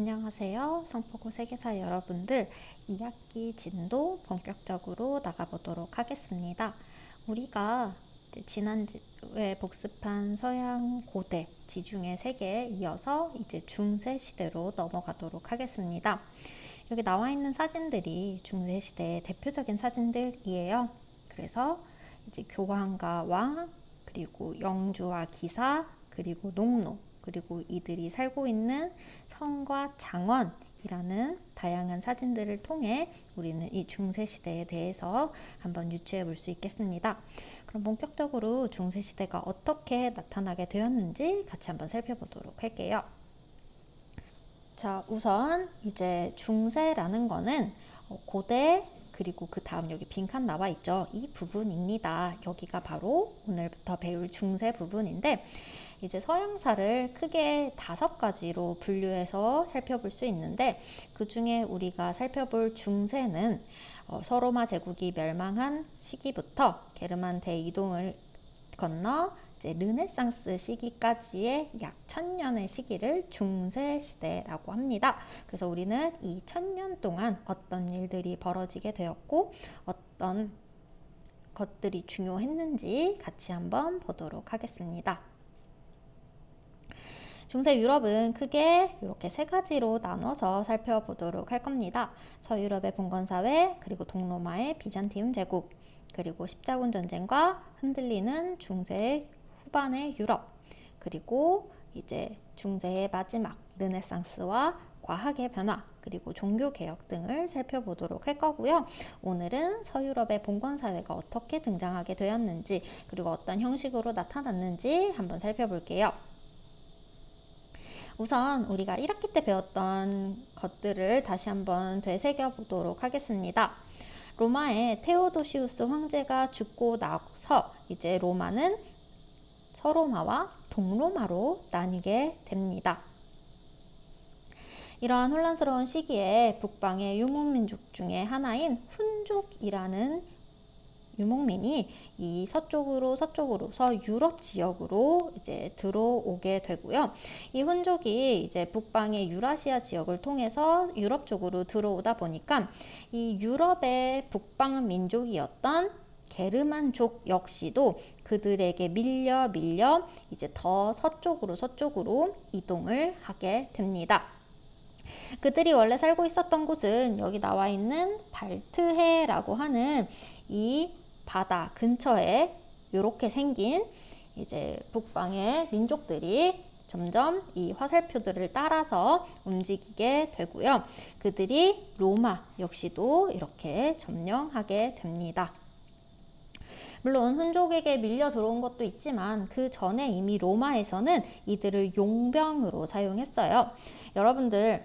안녕하세요. 성포고 세계사 여러분들, 2학기 진도 본격적으로 나가보도록 하겠습니다. 우리가 지난주에 복습한 서양 고대 지중해 세계에 이어서 이제 중세 시대로 넘어가도록 하겠습니다. 여기 나와 있는 사진들이 중세 시대의 대표적인 사진들이에요. 그래서 이제 교황과 왕, 그리고 영주와 기사, 그리고 농노, 그리고 이들이 살고 있는 성과 장원이라는 다양한 사진들을 통해 우리는 이 중세시대에 대해서 한번 유추해 볼 수 있겠습니다. 그럼 본격적으로 중세시대가 어떻게 나타나게 되었는지 같이 한번 살펴보도록 할게요. 자, 우선 이제 중세라는 거는 고대, 그리고 그 다음 여기 빈칸 나와 있죠. 이 부분입니다. 여기가 바로 오늘부터 배울 중세 부분인데, 이제 서양사를 크게 5가지로 분류해서 살펴볼 수 있는데, 그 중에 우리가 살펴볼 중세는 서로마 제국이 멸망한 시기부터 게르만 대이동을 건너 이제 르네상스 시기까지의 약 1000년의 시기를 중세 시대라고 합니다. 그래서 우리는 이 1000년 동안 어떤 일들이 벌어지게 되었고 어떤 것들이 중요했는지 같이 한번 보도록 하겠습니다. 중세 유럽은 크게 이렇게 3가지로 나눠서 살펴보도록 할 겁니다. 서유럽의 봉건사회, 그리고 동로마의 비잔티움 제국, 그리고 십자군 전쟁과 흔들리는 중세 후반의 유럽, 그리고 이제 중세의 마지막 르네상스와 과학의 변화, 그리고 종교개혁 등을 살펴보도록 할 거고요. 오늘은 서유럽의 봉건사회가 어떻게 등장하게 되었는지, 그리고 어떤 형식으로 나타났는지 한번 살펴볼게요. 우선 우리가 1학기 때 배웠던 것들을 다시 한번 되새겨 보도록 하겠습니다. 로마의 테오도시우스 황제가 죽고 나서 이제 로마는 서로마와 동로마로 나뉘게 됩니다. 이러한 혼란스러운 시기에 북방의 유목민족 중에 하나인 훈족이라는 유목민이 이 서쪽으로 서유럽 지역으로 이제 들어오게 되고요. 이 훈족이 이제 북방의 유라시아 지역을 통해서 유럽 쪽으로 들어오다 보니까 이 유럽의 북방 민족이었던 게르만족 역시도 그들에게 밀려 이제 더 서쪽으로 이동을 하게 됩니다. 그들이 원래 살고 있었던 곳은 여기 나와 있는 발트해라고 하는 이 바다 근처에 이렇게 생긴 이제 북방의 민족들이 점점 이 화살표들을 따라서 움직이게 되고요. 그들이 로마 역시도 이렇게 점령하게 됩니다. 물론 훈족에게 밀려 들어온 것도 있지만 그 전에 이미 로마에서는 이들을 용병으로 사용했어요. 여러분들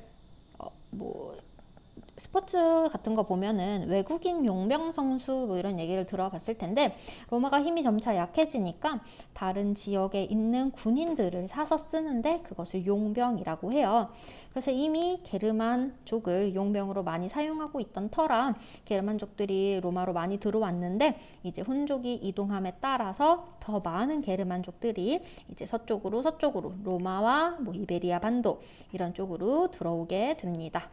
스포츠 같은 거 보면은 외국인 용병 선수 뭐 이런 얘기를 들어봤을 텐데, 로마가 힘이 점차 약해지니까 다른 지역에 있는 군인들을 사서 쓰는데 그것을 용병이라고 해요. 그래서 이미 게르만족을 용병으로 많이 사용하고 있던 터라 게르만족들이 로마로 많이 들어왔는데, 이제 훈족이 이동함에 따라서 더 많은 게르만족들이 이제 서쪽으로 로마와 이베리아 반도 이런 쪽으로 들어오게 됩니다.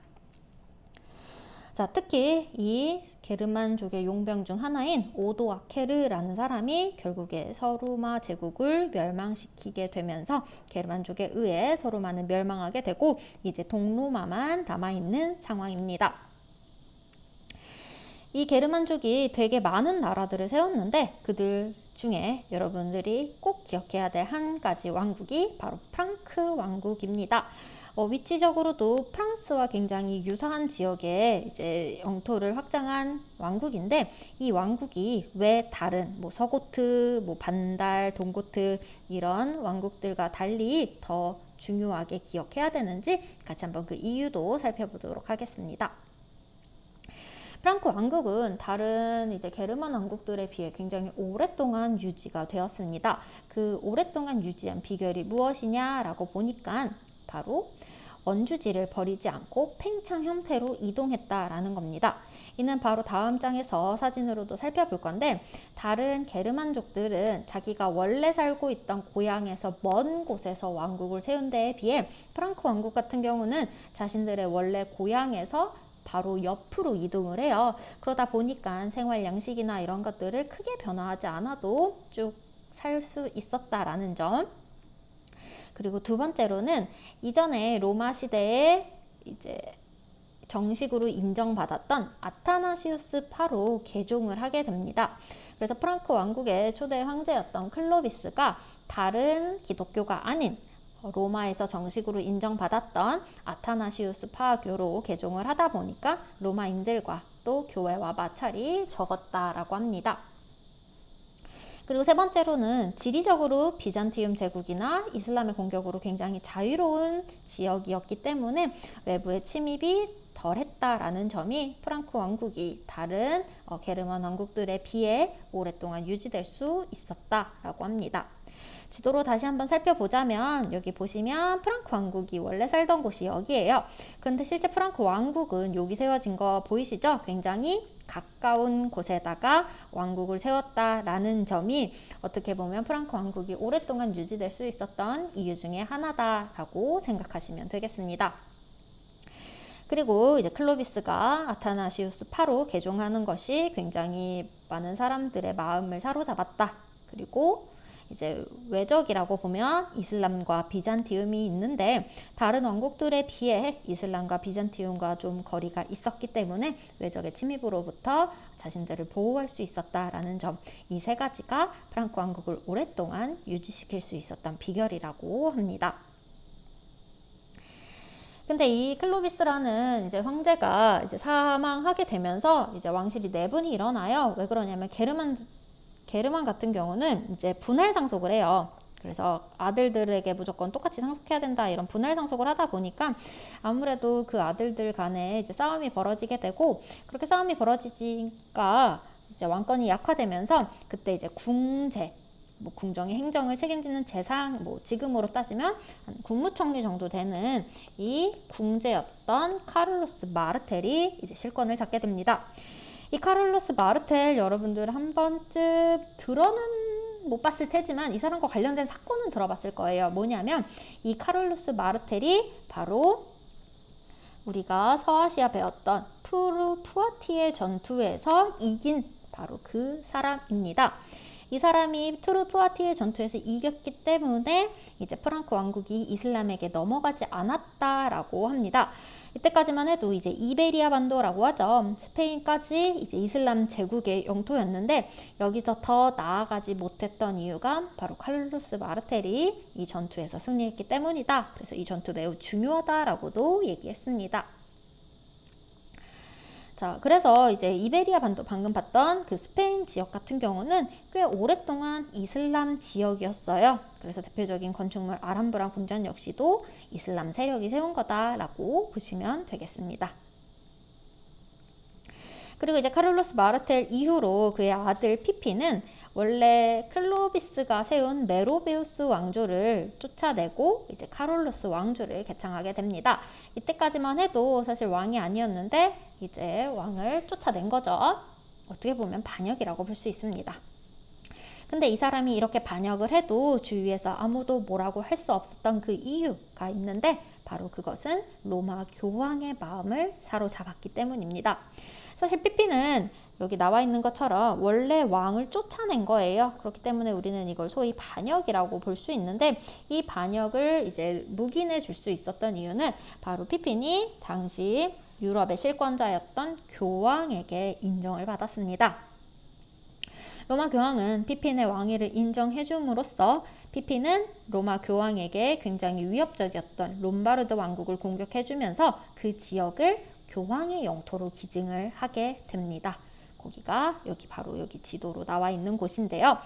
자, 특히 이 게르만족의 용병 중 하나인 오도아케르라는 사람이 결국에 서로마 제국을 멸망시키게 되면서 게르만족에 의해 서로마는 멸망하게 되고 이제 동로마만 남아있는 상황입니다. 이 게르만족이 되게 많은 나라들을 세웠는데 그들 중에 여러분들이 꼭 기억해야 될 한 가지 왕국이 바로 프랑크 왕국입니다. 위치적으로도 프랑스와 굉장히 유사한 지역에 이제 영토를 확장한 왕국인데, 이 왕국이 왜 다른 서고트, 반달, 동고트 이런 왕국들과 달리 더 중요하게 기억해야 되는지 같이 한번 그 이유도 살펴보도록 하겠습니다. 프랑크 왕국은 다른 이제 게르만 왕국들에 비해 굉장히 오랫동안 유지가 되었습니다. 그 오랫동안 유지한 비결이 무엇이냐라고 보니까 바로 원주지를 버리지 않고 팽창 형태로 이동했다라는 겁니다. 이는 바로 다음 장에서 사진으로도 살펴볼 건데, 다른 게르만족들은 자기가 원래 살고 있던 고향에서 먼 곳에서 왕국을 세운 데에 비해 프랑크 왕국 같은 경우는 자신들의 원래 고향에서 바로 옆으로 이동을 해요. 그러다 보니까 생활 양식이나 이런 것들을 크게 변화하지 않아도 쭉 살 수 있었다라는 점. 그리고 두 번째로는 이전에 로마 시대에 이제 정식으로 인정받았던 아타나시우스 파로 개종을 하게 됩니다. 그래서 프랑크 왕국의 초대 황제였던 클로비스가 다른 기독교가 아닌 로마에서 정식으로 인정받았던 아타나시우스 파교로 개종을 하다 보니까 로마인들과 또 교회와 마찰이 적었다라고 합니다. 그리고 세 번째로는 지리적으로 비잔티움 제국이나 이슬람의 공격으로 굉장히 자유로운 지역이었기 때문에 외부의 침입이 덜했다라는 점이 프랑크 왕국이 다른 게르만 왕국들에 비해 오랫동안 유지될 수 있었다라고 합니다. 지도로 다시 한번 살펴보자면 여기 보시면 프랑크 왕국이 원래 살던 곳이 여기예요. 그런데 실제 프랑크 왕국은 여기 세워진 거 보이시죠? 굉장히 가까운 곳에다가 왕국을 세웠다라는 점이 어떻게 보면 프랑크 왕국이 오랫동안 유지될 수 있었던 이유 중에 하나다라고 생각하시면 되겠습니다. 그리고 이제 클로비스가 아타나시우스 파로 개종하는 것이 굉장히 많은 사람들의 마음을 사로잡았다. 그리고 이제 외적이라고 보면 이슬람과 비잔티움이 있는데 다른 왕국들에 비해 이슬람과 비잔티움과 좀 거리가 있었기 때문에 외적의 침입으로부터 자신들을 보호할 수 있었다라는 점, 이 세 가지가 프랑크 왕국을 오랫동안 유지시킬 수 있었던 비결이라고 합니다. 근데 이 클로비스라는 이제 황제가 이제 사망하게 되면서 이제 왕실이 내분이 일어나요. 왜 그러냐면 게르만 같은 경우는 이제 분할 상속을 해요. 그래서 아들들에게 무조건 똑같이 상속해야 된다 이런 분할 상속을 하다 보니까 아무래도 그 아들들 간에 이제 싸움이 벌어지게 되고, 그렇게 싸움이 벌어지니까 이제 왕권이 약화되면서 그때 이제 궁제, 궁정의 행정을 책임지는 재상, 지금으로 따지면 국무총리 정도 되는 이 궁제였던 카를로스 마르텔이 이제 실권을 잡게 됩니다. 이 카를로스 마르텔 여러분들 한 번쯤 들어는 못 봤을 테지만 이 사람과 관련된 사건은 들어봤을 거예요. 뭐냐면 이 카를로스 마르텔이 바로 우리가 서아시아 배웠던 푸르푸아티에 전투에서 이긴 바로 그 사람입니다. 이 사람이 푸르푸아티에 전투에서 이겼기 때문에 이제 프랑크 왕국이 이슬람에게 넘어가지 않았다라고 합니다. 이때까지만 해도 이제 이베리아 반도라고 하죠. 스페인까지 이제 이슬람 제국의 영토였는데 여기서 더 나아가지 못했던 이유가 바로 카를로스 마르텔이 이 전투에서 승리했기 때문이다. 그래서 이 전투 매우 중요하다라고도 얘기했습니다. 자, 그래서 이제 이베리아 반도 방금 봤던 그 스페인 지역 같은 경우는 꽤 오랫동안 이슬람 지역이었어요. 그래서 대표적인 건축물 알함브라 궁전 역시도 이슬람 세력이 세운 거다라고 보시면 되겠습니다. 그리고 이제 카를로스 마르텔 이후로 그의 아들 피피는 원래 클로비스가 세운 메로베우스 왕조를 쫓아내고 이제 카를로스 왕조를 개창하게 됩니다. 이때까지만 해도 사실 왕이 아니었는데 이제 왕을 쫓아낸 거죠. 어떻게 보면 반역이라고 볼 수 있습니다. 근데 이 사람이 이렇게 반역을 해도 주위에서 아무도 뭐라고 할 수 없었던 그 이유가 있는데 바로 그것은 로마 교황의 마음을 사로잡았기 때문입니다. 사실 피피는 여기 나와 있는 것처럼 원래 왕을 쫓아낸 거예요. 그렇기 때문에 우리는 이걸 소위 반역이라고 볼 수 있는데 이 반역을 이제 묵인해 줄 수 있었던 이유는 바로 피핀이 당시 유럽의 실권자였던 교황에게 인정을 받았습니다. 로마 교황은 피핀의 왕위를 인정해 줌으로써 피핀은 로마 교황에게 굉장히 위협적이었던 롬바르드 왕국을 공격해 주면서 그 지역을 교황의 영토로 기증을 하게 됩니다. 거기가 바로 여기 지도로 나와 있는 곳인데요.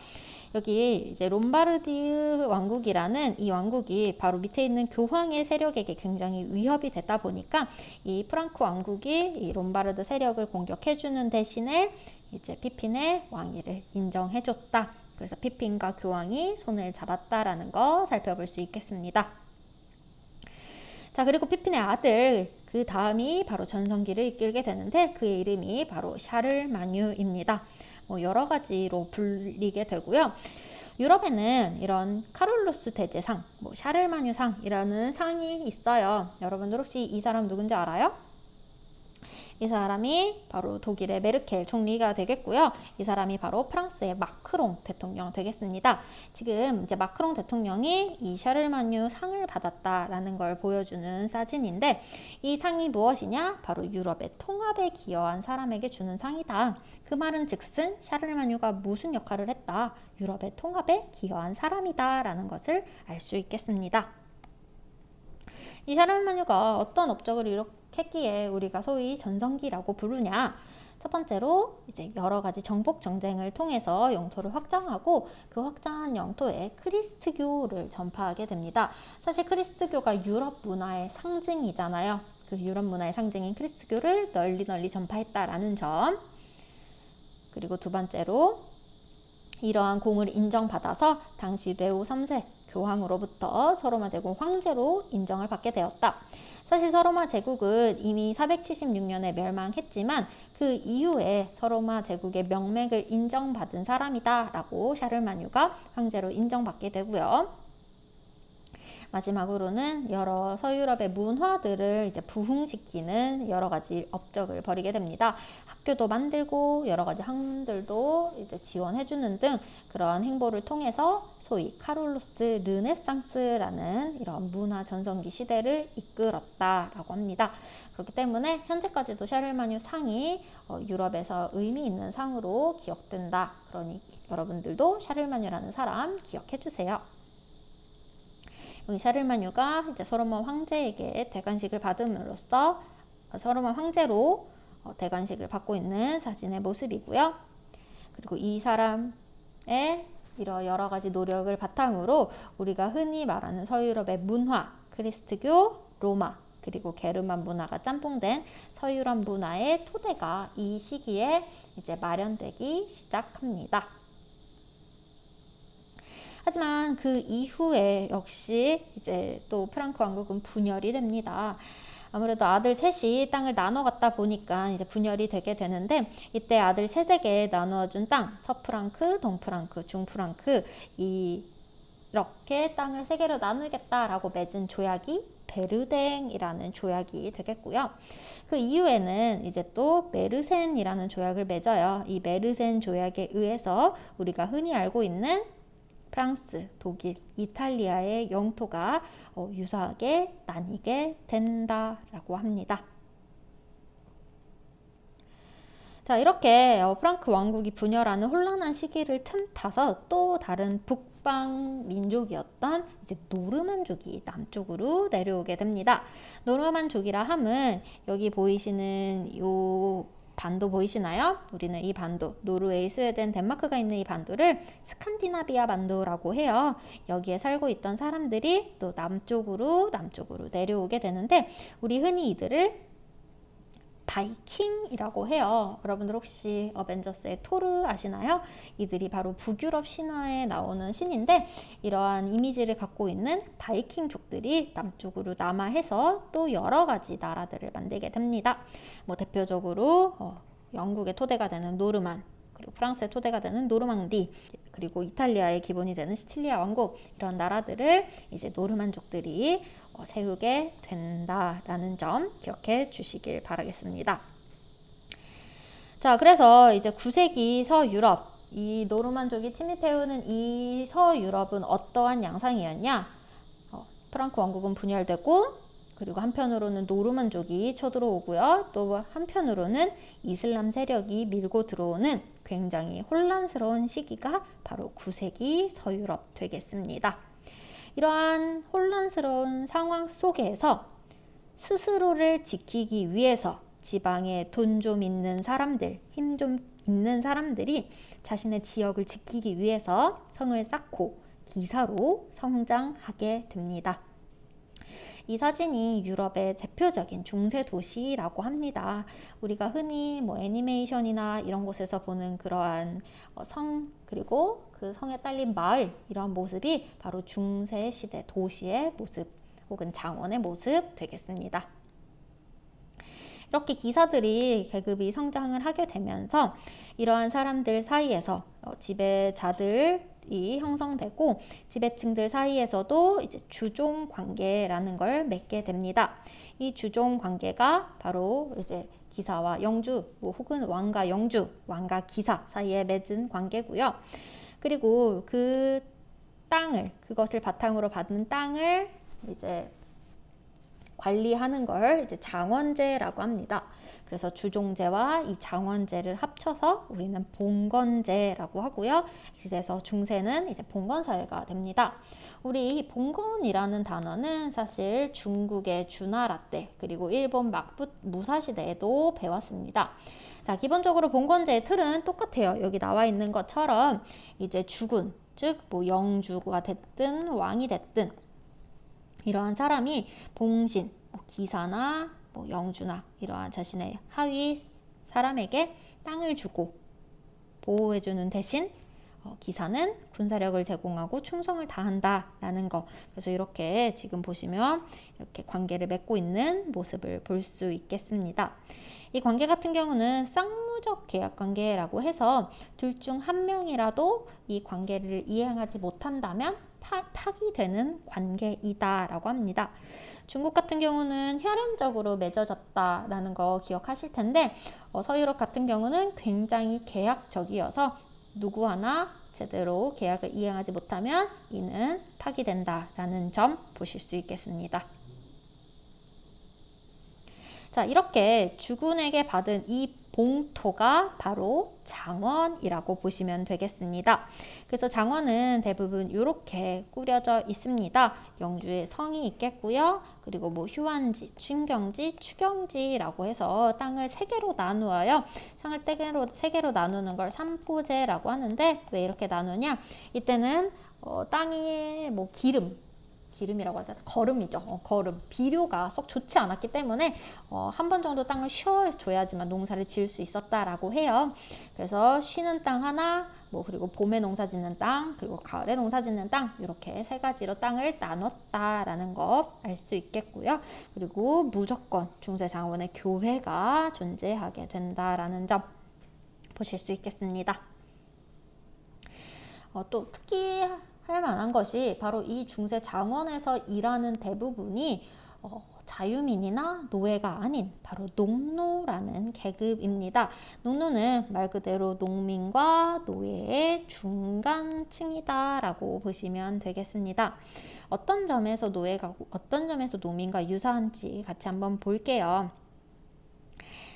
여기 이제 롬바르디 왕국이라는 이 왕국이 바로 밑에 있는 교황의 세력에게 굉장히 위협이 되다 보니까 이 프랑크 왕국이 이 롬바르드 세력을 공격해주는 대신에 이제 피핀의 왕위를 인정해줬다. 그래서 피핀과 교황이 손을 잡았다라는 거 살펴볼 수 있겠습니다. 자, 그리고 피핀의 아들, 그 다음이 바로 전성기를 이끌게 되는데 그의 이름이 바로 샤를마뉴입니다. 여러 가지로 불리게 되고요. 유럽에는 이런 카롤루스 대제상, 샤를마뉴상이라는 상이 있어요. 여러분들 혹시 이 사람 누군지 알아요? 이 사람이 바로 독일의 메르켈 총리가 되겠고요. 이 사람이 바로 프랑스의 마크롱 대통령 되겠습니다. 지금 이제 마크롱 대통령이 이 샤를마뉴 상을 받았다라는 걸 보여주는 사진인데 이 상이 무엇이냐? 바로 유럽의 통합에 기여한 사람에게 주는 상이다. 그 말은 즉슨 샤를마뉴가 무슨 역할을 했다. 유럽의 통합에 기여한 사람이다 라는 것을 알 수 있겠습니다. 이 샤를마뉴가 어떤 업적을 일으켰기에 우리가 소위 전성기라고 부르냐? 첫 번째로 이제 여러 가지 정복 전쟁을 통해서 영토를 확장하고 그 확장한 영토에 크리스트교를 전파하게 됩니다. 사실 크리스트교가 유럽 문화의 상징이잖아요. 그 유럽 문화의 상징인 크리스트교를 널리 전파했다라는 점. 그리고 두 번째로 이러한 공을 인정받아서 당시 레오 3세 교황으로부터 서로마 제국 황제로 인정을 받게 되었다. 사실 서로마 제국은 이미 476년에 멸망했지만 그 이후에 서로마 제국의 명맥을 인정받은 사람이다 라고 샤를마뉴가 황제로 인정받게 되고요. 마지막으로는 여러 서유럽의 문화들을 이제 부흥시키는 여러 가지 업적을 벌이게 됩니다. 학교도 만들고 여러 가지 학문들도 이제 지원해주는 등 그러한 행보를 통해서 소위 카롤루스 르네상스라는 이런 문화 전성기 시대를 이끌었다라고 합니다. 그렇기 때문에 현재까지도 샤를마뉴 상이 유럽에서 의미 있는 상으로 기억된다. 그러니 여러분들도 샤를마뉴라는 사람 기억해 주세요. 여기 샤를마뉴가 이제 서로마 황제에게 대관식을 받음으로써 서로마 황제로 대관식을 받고 있는 사진의 모습이고요. 그리고 이 사람의 이런 여러 가지 노력을 바탕으로 우리가 흔히 말하는 서유럽의 문화, 크리스트교, 로마, 그리고 게르만 문화가 짬뽕된 서유럽 문화의 토대가 이 시기에 이제 마련되기 시작합니다. 하지만 그 이후에 역시 이제 또 프랑크 왕국은 분열이 됩니다. 아무래도 아들 셋이 땅을 나눠 갖다 보니까 이제 분열이 되게 되는데 이때 아들 셋에게 나누어준 땅, 서프랑크, 동프랑크, 중프랑크 이렇게 땅을 세 개로 나누겠다라고 맺은 조약이 베르댕이라는 조약이 되겠고요. 그 이후에는 이제 또 메르센이라는 조약을 맺어요. 이 메르센 조약에 의해서 우리가 흔히 알고 있는 프랑스, 독일, 이탈리아의 영토가 유사하게 나뉘게 된다라고 합니다. 자, 이렇게 프랑크 왕국이 분열하는 혼란한 시기를 틈타서 또 다른 북방 민족이었던 이제 노르만족이 남쪽으로 내려오게 됩니다. 노르만족이라 함은 여기 보이시는 요 반도 보이시나요? 우리는 이 반도, 노르웨이, 스웨덴, 덴마크가 있는 이 반도를 스칸디나비아 반도라고 해요. 여기에 살고 있던 사람들이 또 남쪽으로 내려오게 되는데 우리 흔히 이들을 바이킹이라고 해요. 여러분들 혹시 어벤져스의 토르 아시나요? 이들이 바로 북유럽 신화에 나오는 신인데 이러한 이미지를 갖고 있는 바이킹족들이 남쪽으로 남하해서 또 여러 가지 나라들을 만들게 됩니다. 대표적으로 영국의 토대가 되는 노르만, 그리고 프랑스의 토대가 되는 노르망디, 그리고 이탈리아의 기본이 되는 시칠리아 왕국, 이런 나라들을 이제 노르만족들이 세우게 된다라는 점 기억해 주시길 바라겠습니다. 자, 그래서 이제 9세기 서유럽, 이 노르만족이 침입해오는 이 서유럽은 어떠한 양상이었냐? 프랑크 왕국은 분열되고 그리고 한편으로는 노르만족이 쳐들어오고요. 또 한편으로는 이슬람 세력이 밀고 들어오는 굉장히 혼란스러운 시기가 바로 9세기 서유럽 되겠습니다. 이러한 혼란스러운 상황 속에서 스스로를 지키기 위해서 지방에 돈 좀 있는 사람들, 힘 좀 있는 사람들이 자신의 지역을 지키기 위해서 성을 쌓고 기사로 성장하게 됩니다. 이 사진이 유럽의 대표적인 중세 도시라고 합니다. 우리가 흔히 애니메이션이나 이런 곳에서 보는 그러한 성, 그리고 그 성에 딸린 마을, 이런 모습이 바로 중세 시대 도시의 모습, 혹은 장원의 모습 되겠습니다. 이렇게 기사들이 계급이 성장을 하게 되면서 이러한 사람들 사이에서 지배자들이 형성되고 지배층들 사이에서도 이제 주종 관계라는 걸 맺게 됩니다. 이 주종 관계가 바로 이제 기사와 영주, 혹은 왕과 영주, 왕과 기사 사이에 맺은 관계고요. 그리고 그 땅을, 그것을 바탕으로 받은 땅을 이제 관리하는 걸 이제 장원제라고 합니다. 그래서 주종제와 이 장원제를 합쳐서 우리는 봉건제라고 하고요. 그래서 중세는 이제 봉건사회가 됩니다. 우리 이 봉건이라는 단어는 사실 중국의 주나라 때 그리고 일본 무사시대에도 배웠습니다. 자, 기본적으로 봉건제의 틀은 똑같아요. 여기 나와 있는 것처럼 이제 주군, 즉 뭐 영주가 됐든 왕이 됐든 이러한 사람이 봉신, 기사나 영주나 이러한 자신의 하위 사람에게 땅을 주고 보호해주는 대신 기사는 군사력을 제공하고 충성을 다한다라는 거. 그래서 이렇게 지금 보시면 이렇게 관계를 맺고 있는 모습을 볼 수 있겠습니다. 이 관계 같은 경우는 쌍무적 계약 관계라고 해서 둘 중 한 명이라도 이 관계를 이행하지 못한다면 파기되는 관계이다라고 합니다. 중국 같은 경우는 혈연적으로 맺어졌다라는 거 기억하실 텐데 서유럽 같은 경우는 굉장히 계약적이어서 누구 하나 제대로 계약을 이행하지 못하면 이는 파기된다라는 점 보실 수 있겠습니다. 자, 이렇게 주군에게 받은 이 봉토가 바로 장원이라고 보시면 되겠습니다. 그래서 장원은 대부분 이렇게 꾸려져 있습니다. 영주의 성이 있겠고요. 그리고 뭐 휴안지, 춘경지, 추경지라고 해서 땅을 세 개로 나누어요. 땅을 세 개로 나누는 걸 삼포제라고 하는데 왜 이렇게 나누냐? 이때는 땅이 뭐 기름이라고 하죠. 거름이죠. 거름. 비료가 썩 좋지 않았기 때문에 한 번 정도 땅을 쉬어줘야지만 농사를 지을 수 있었다라고 해요. 그래서 쉬는 땅 하나, 그리고 봄에 농사 짓는 땅, 그리고 가을에 농사 짓는 땅, 이렇게 세 가지로 땅을 나눴다라는 거 알 수 있겠고요. 그리고 무조건 중세장원의 교회가 존재하게 된다라는 점 보실 수 있겠습니다. 또 특히 할 만한 것이 바로 이 중세 장원에서 일하는 대부분이 자유민이나 노예가 아닌 바로 농노라는 계급입니다. 농노는 말 그대로 농민과 노예의 중간층이다라고 보시면 되겠습니다. 어떤 점에서 노예가 어떤 점에서 농민과 유사한지 같이 한번 볼게요.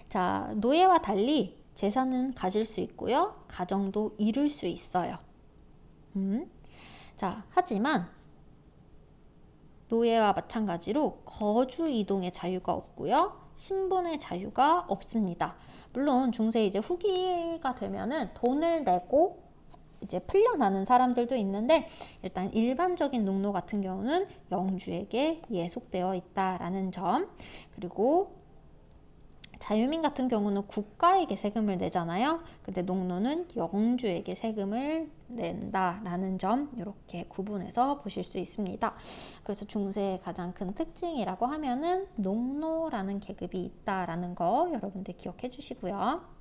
자, 노예와 달리 재산은 가질 수 있고요. 가정도 이룰 수 있어요. 자, 하지만 노예와 마찬가지로 거주 이동의 자유가 없고요. 신분의 자유가 없습니다. 물론 중세 이제 후기가 되면은 돈을 내고 이제 풀려나는 사람들도 있는데 일단 일반적인 농노 같은 경우는 영주에게 예속되어 있다라는 점, 그리고 자유민 같은 경우는 국가에게 세금을 내잖아요. 근데 농노는 영주에게 세금을 낸다라는 점 이렇게 구분해서 보실 수 있습니다. 그래서 중세의 가장 큰 특징이라고 하면은 농노라는 계급이 있다라는 거 여러분들 기억해 주시고요.